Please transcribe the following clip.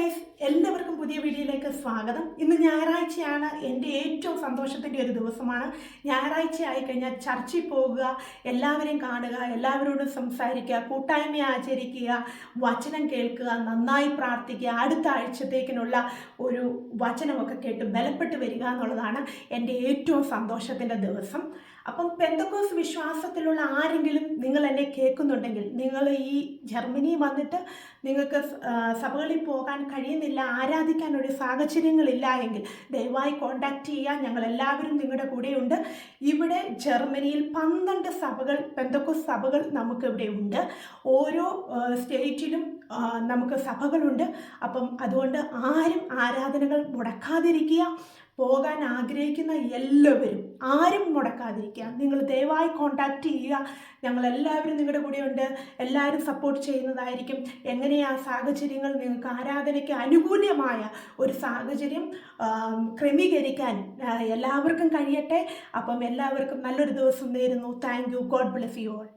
Guys, എല്ലാവർക്കും പുതിയ വീഡിയോയിലേക്ക് സ്വാഗതം. ഇന്ന് ഞായറാഴ്ചയാണ്. എൻ്റെ ഏറ്റവും സന്തോഷത്തിൻ്റെ ഒരു ദിവസമാണ്. ഞായറാഴ്ച ആയിക്കഴിഞ്ഞാൽ ചർച്ചിൽ പോകുക, എല്ലാവരെയും കാണുക, എല്ലാവരോടും സംസാരിക്കുക, കൂട്ടായ്മ ആചരിക്കുക, വചനം കേൾക്കുക, നന്നായി പ്രാർത്ഥിക്കുക, അടുത്ത ആഴ്ചത്തേക്കിനുള്ള ഒരു വചനമൊക്കെ കേട്ട് ബലപ്പെട്ട് വരിക എന്നുള്ളതാണ് എൻ്റെ ഏറ്റവും സന്തോഷത്തിൻ്റെ ദിവസം. അപ്പം പെന്തക്കോസ് വിശ്വാസത്തിലുള്ള ആരെങ്കിലും നിങ്ങൾ എന്നെ കേൾക്കുന്നുണ്ടെങ്കിൽ, നിങ്ങൾ ഈ ജർമ്മനി വന്നിട്ട് നിങ്ങൾക്ക് സഭകളിൽ പോകാൻ കഴിയുന്നില്ല, ആരാധിക്കാൻ ഒരു സാഹചര്യങ്ങളില്ല എങ്കിൽ ദയവായി കോൺടാക്റ്റ് ചെയ്യുക. ഞങ്ങളെല്ലാവരും നിങ്ങളുടെ കൂടെയുണ്ട്. ഇവിടെ ജർമ്മനിയിൽ 12 സഭകൾ, പെന്തക്കോസ് സഭകൾ നമുക്കിവിടെ ഉണ്ട്. ഓരോ സ്റ്റേറ്റിലും നമുക്ക് സഭകളുണ്ട്. അപ്പം അതുകൊണ്ട് ആരും ആരാധനകൾ മുടക്കാതിരിക്കുക. പോകാൻ ആഗ്രഹിക്കുന്ന എല്ലാവരും ആരും മുടക്കാതിരിക്കുക. നിങ്ങൾ ദയവായി കോൺടാക്റ്റ് ചെയ്യുക. ഞങ്ങളെല്ലാവരും നിങ്ങളുടെ കൂടെയുണ്ട്. എല്ലാവരും സപ്പോർട്ട് ചെയ്യുന്നതായിരിക്കും. എങ്ങനെയാ സാഹചര്യങ്ങൾ, നിങ്ങൾക്ക് ആരാധനയ്ക്ക് അനുകൂലമായ ഒരു സാഹചര്യം ക്രമീകരിക്കാൻ എല്ലാവർക്കും കഴിയട്ടെ. അപ്പം എല്ലാവർക്കും നല്ലൊരു ദിവസം നേരുന്നു. Thank you. God bless you all.